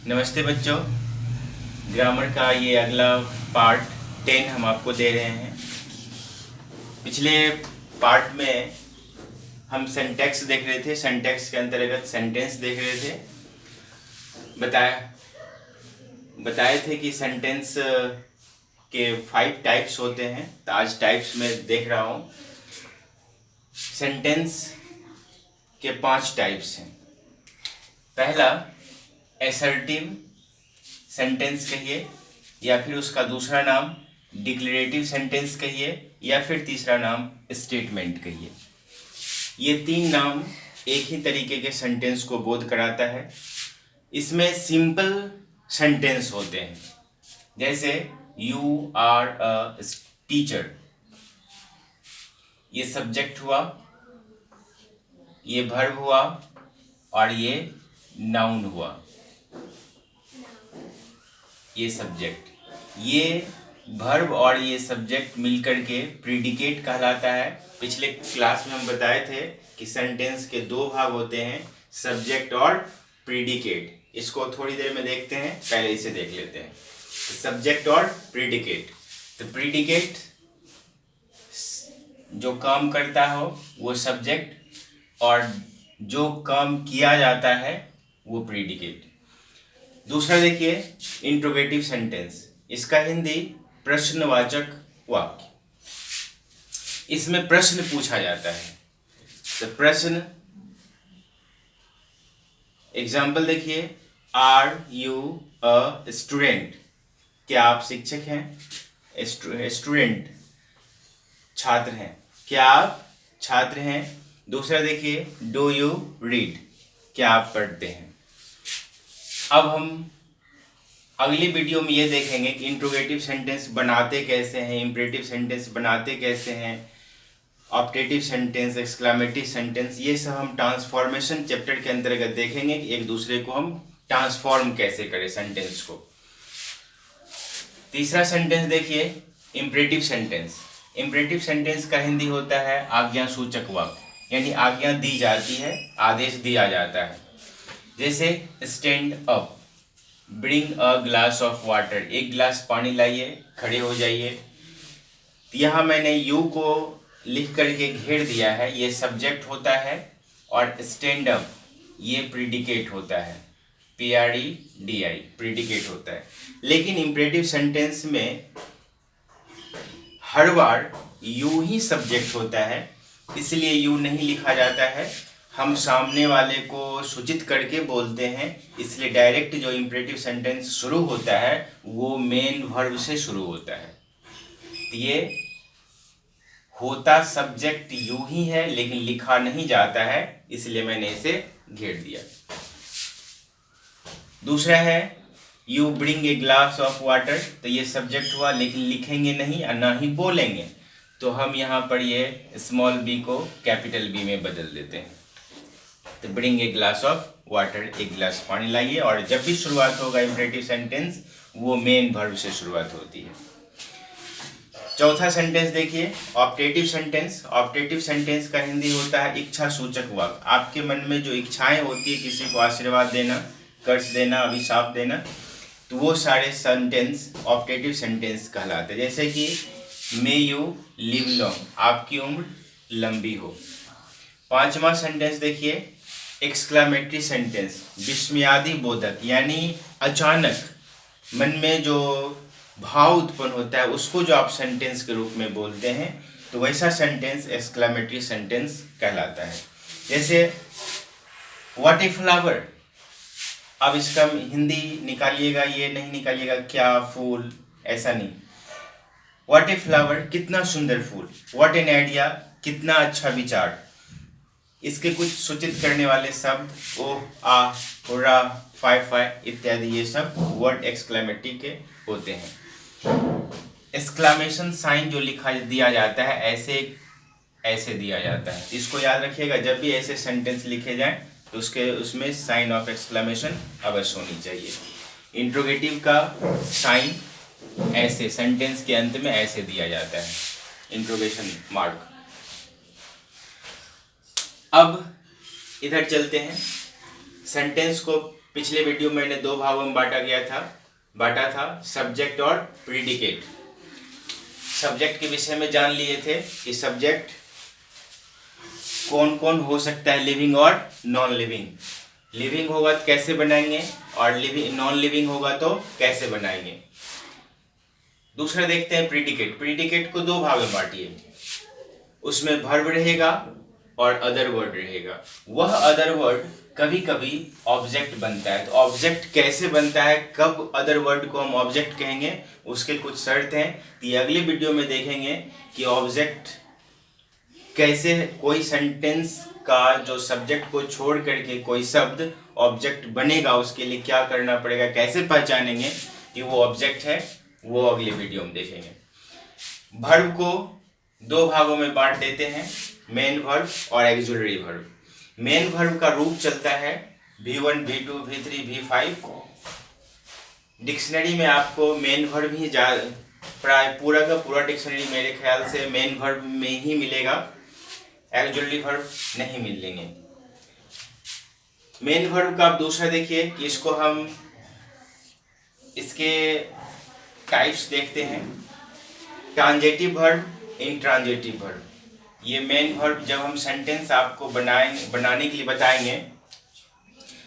नमस्ते बच्चों। ग्रामर का ये अगला पार्ट 10 हम आपको दे रहे हैं। पिछले पार्ट में हम सिंटैक्स देख रहे थे, सिंटैक्स के अंतर्गत सेंटेंस देख रहे थे। बताए थे कि सेंटेंस के 5 टाइप्स होते हैं। तो आज टाइप्स में देख रहा हूँ। सेंटेंस के 5 टाइप्स हैं। पहला असर्टिव सेंटेंस कहिए, या फिर उसका दूसरा नाम डिक्लेरेटिव सेंटेंस कहिए, या फिर तीसरा नाम स्टेटमेंट कहिए। ये 3 नाम एक ही तरीके के सेंटेंस को बोध कराता है। इसमें सिंपल सेंटेंस होते हैं, जैसे यू आर अ टीचर। ये सब्जेक्ट हुआ, ये वर्ब हुआ और ये नाउन हुआ। ये सब्जेक्ट, ये वर्ब और ये सब्जेक्ट मिलकर के प्रीडिकेट कहलाता है। पिछले क्लास में हम बताए थे कि सेंटेंस के 2 भाग होते हैं, सब्जेक्ट और प्रीडिकेट। इसको थोड़ी देर में देखते हैं, पहले इसे देख लेते हैं। सब्जेक्ट और प्रीडिकेट। तो प्रीडिकेट जो काम करता हो वो सब्जेक्ट, और जो काम किया जाता है वो प्रीडिकेट। दूसरा देखिए इंट्रोगेटिव सेंटेंस। इसका हिंदी प्रश्नवाचक वाक्य। इसमें प्रश्न पूछा जाता है। तो प्रश्न, एग्जाम्पल देखिए, आर यू अ स्टूडेंट। क्या आप शिक्षक हैं? स्टूडेंट छात्र हैं। क्या आप छात्र हैं? दूसरा देखिए, डू यू रीड। क्या आप पढ़ते हैं? अब हम अगली वीडियो में ये देखेंगे कि इंट्रोगेटिव सेंटेंस बनाते कैसे हैं, इंपरेटिव सेंटेंस बनाते कैसे हैं, ऑप्टेटिव सेंटेंस, एक्सक्लामेटिव सेंटेंस। ये सब हम ट्रांसफॉर्मेशन चैप्टर के अंतर्गत देखेंगे कि एक दूसरे को हम ट्रांसफॉर्म कैसे करें सेंटेंस को। तीसरा सेंटेंस देखिए, इंपरेटिव सेंटेंस। इंपरेटिव सेंटेंस का हिंदी होता है आज्ञा सूचक वाक्य, यानी आज्ञा दी जाती है, आदेश दिया जाता है। जैसे stand up, bring a glass of water. एक गिलास पानी लाइए, खड़े हो जाइए। यहाँ मैंने यू को लिख करके घेर दिया है, ये सब्जेक्ट होता है, और स्टैंड अप ये प्रीडिकेट होता है, PREDI प्रीडिकेट होता है। लेकिन इंपरेटिव सेंटेंस में हर बार यू ही सब्जेक्ट होता है, इसलिए यू नहीं लिखा जाता है। हम सामने वाले को सूचित करके बोलते हैं, इसलिए डायरेक्ट जो इंपरेटिव सेंटेंस शुरू होता है वो मेन वर्ब से शुरू होता है। तो ये होता सब्जेक्ट यू ही है, लेकिन लिखा नहीं जाता है, इसलिए मैंने इसे घेर दिया। दूसरा है you bring a glass of water. तो ये सब्जेक्ट हुआ, लेकिन लिखेंगे नहीं और ना ही बोलेंगे, तो हम यहाँ पर ये स्मॉल बी को कैपिटल बी में बदल देते हैं। तो bring a glass of water, एक गिलास पानी लाइए। और जब भी शुरुआत होगा इंपरेटिव सेंटेंस, वो मेन वर्ब से शुरुआत होती है। चौथा सेंटेंस देखिए, ऑप्टेटिव सेंटेंस। ऑप्टेटिव सेंटेंस का हिंदी होता है इच्छा सूचक वाक्य। आपके मन में जो इच्छाएं होती है, किसी को आशीर्वाद देना, कर्ज देना, अभिशाप देना, तो वो सारे सेंटेंस ऑप्टेटिव सेंटेंस कहलाते हैं। जैसे कि मे यू लिव लॉन्ग, आपकी उम्र लंबी हो। पांचवा सेंटेंस देखिए, एक्सक्लामेटरी सेंटेंस, विस्मयादि बोधक, यानी अचानक मन में जो भाव उत्पन्न होता है उसको जो आप सेंटेंस के रूप में बोलते हैं, तो वैसा सेंटेंस एक्सक्लामेटरी सेंटेंस कहलाता है। जैसे व्हाट ए फ्लावर। अब इसका हिंदी निकालिएगा, ये नहीं निकालिएगा क्या फूल, ऐसा नहीं। व्हाट ए फ्लावर, कितना सुंदर फूल। व्हाट एन आइडिया, कितना अच्छा विचार। इसके कुछ सूचित करने वाले शब्द ओ, आ, हुर्रा, फाय फाय इत्यादि, ये सब वर्ड एक्सक्लेमेटरी के होते हैं। एक्सक्लेमेशन साइन जो लिखा दिया जाता है, ऐसे दिया जाता है। इसको याद रखिएगा, जब भी ऐसे सेंटेंस लिखे जाएं तो उसमें साइन ऑफ एक्सक्लेमेशन अवश्य होनी चाहिए। इंट्रोगेटिव का साइन ऐसे सेंटेंस के अंत में ऐसे दिया जाता है, इंट्रोगेशन मार्क। अब इधर चलते हैं, सेंटेंस को पिछले वीडियो में मैंने दो भागों में बांटा था सब्जेक्ट और प्रीडिकेट। सब्जेक्ट के विषय में जान लिए थे कि सब्जेक्ट कौन कौन हो सकता है, लिविंग और नॉन लिविंग। लिविंग होगा तो कैसे बनाएंगे और नॉन लिविंग होगा तो कैसे बनाएंगे। दूसरा देखते हैं प्रीडिकेट। प्रीडिकेट को दो भाग में बांटिए, उसमें वर्ब रहेगा और अदर वर्ड रहेगा। वह अदर वर्ड कभी कभी ऑब्जेक्ट बनता है। तो ऑब्जेक्ट कैसे बनता है, कब अदर वर्ड को हम ऑब्जेक्ट कहेंगे, उसके कुछ शर्त हैं। तो ये अगले वीडियो में देखेंगे कि ऑब्जेक्ट कैसे, कोई सेंटेंस का जो सब्जेक्ट को छोड़ करके कोई शब्द ऑब्जेक्ट बनेगा, उसके लिए क्या करना पड़ेगा, कैसे पहचानेंगे कि वो ऑब्जेक्ट है, वो अगले वीडियो में देखेंगे। वर्ब को दो भागों में बांट देते हैं, मेन वर्ब और एक्सुलरी वर्ब। मेन वर्ब का रूप चलता है V1, V2, V3, V5। Dictionary में आपको मेन वर्ब ही प्राय पूरा का पूरा डिक्शनरी मेरे ख्याल से मेन वर्ब में ही मिलेगा, एक्सुलरी वर्ब नहीं मिलेंगे। मेन वर्ब का आप दूसरा देखिए कि इसको हम इसके टाइप्स देखते हैं। Transitive verb, intransitive verb. ये मेन वर्ब जब हम सेंटेंस आपको बनाने के लिए बताएंगे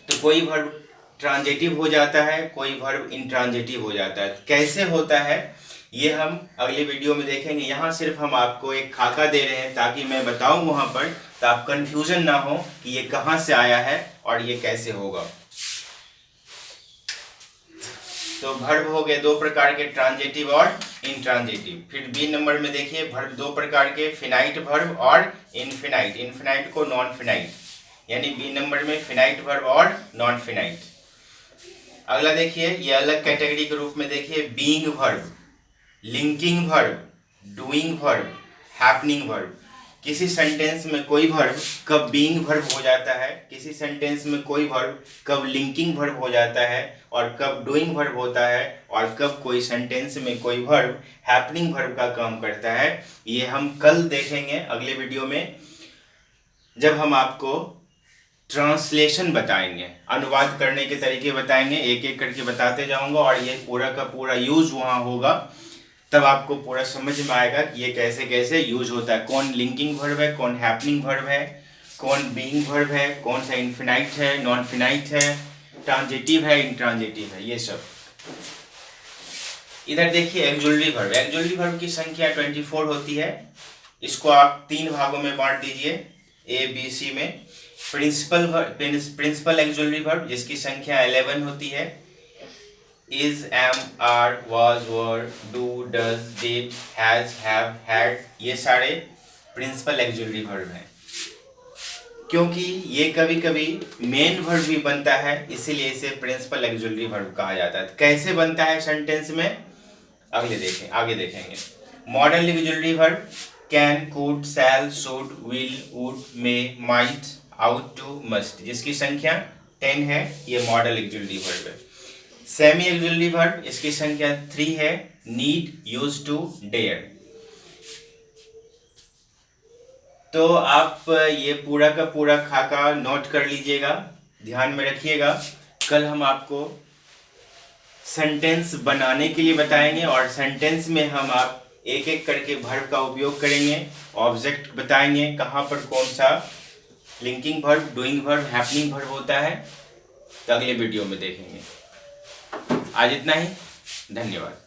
तो कोई वर्ब ट्रांजेटिव हो जाता है, कोई वर्ब इंट्रांजेटिव हो जाता है। कैसे होता है ये हम अगले वीडियो में देखेंगे। यहाँ सिर्फ हम आपको एक खाका दे रहे हैं ताकि मैं बताऊं वहाँ पर, तो आप कंफ्यूजन ना हो कि ये कहाँ से आया है और ये कैसे होगा। तो वर्ब हो गए दो प्रकार के, ट्रांजेटिव और इंट्रांजेटिव। फिर बी नंबर में देखिए वर्ब दो प्रकार के, फिनाइट वर्ब और इनफिनाइट। इनफिनाइट को नॉन फिनाइट, यानी बी नंबर में फिनाइट वर्ब और नॉन फिनाइट। अगला देखिए, ये अलग कैटेगरी के रूप में देखिए, being verb, linking verb, doing verb, happening verb. किसी सेंटेंस में कोई वर्ब कब बीइंग वर्ब हो जाता है, किसी सेंटेंस में कोई वर्ब कब लिंकिंग वर्ब हो जाता है और कब डूइंग वर्ब होता है, और कब कोई सेंटेंस में कोई वर्ब हैपनिंग वर्ब का काम करता है। ये हम कल देखेंगे अगले वीडियो में, जब हम आपको ट्रांसलेशन बताएंगे, अनुवाद करने के तरीके बताएंगे, एक एक करके बताते जाऊंगा और ये पूरा का पूरा यूज वहाँ होगा। तब आपको पूरा समझ में आएगा कि ये कैसे कैसे यूज होता है, कौन लिंकिंग वर्ब है, कौन हैपनिंग वर्ब है, कौन बीइंग वर्ब है, कौन सा इनफिनाइट है, नॉन फिनाइट है, ट्रांजिटिव है, इंट्रांजिटिव है, ये सब। इधर देखिए एक्सुलरी वर्ब। एक्सुलरी वर्ब की संख्या 24 होती है। इसको आप तीन भागों में बांट दीजिए, ए बी सी में। प्रिंसिपल एक्सुलरी वर्ब जिसकी संख्या 11 होती है, is, am, are, was, were, do, does, did, has, have, had, ये सारे प्रिंसिपल एक्सुलरी वर्ब हैं। क्योंकि ये कभी कभी मेन वर्ब भी बनता है, इसीलिए इसे प्रिंसिपल एक्सुलरी वर्ब कहा जाता है। कैसे बनता है सेंटेंस में आगे देखेंगे। Modal auxiliary verb can, could, shall, should, will, would, may, might, ought to, must, जिसकी संख्या 10 है, ये मॉडल एक्सुलरी वर्ब है। सेमी एक्सुलरी वर्ब, इसकी संख्या 3 है, नीड, यूज टू, डेयर। तो आप ये पूरा का पूरा खाका नोट कर लीजिएगा, ध्यान में रखिएगा। कल हम आपको सेंटेंस बनाने के लिए बताएंगे और सेंटेंस में हम आप एक एक करके वर्ब का उपयोग करेंगे, ऑब्जेक्ट बताएंगे कहाँ पर कौन सा linking verb, doing verb, happening verb होता है। तो अगले वीडियो में देखेंगे। आज इतना ही, धन्यवाद।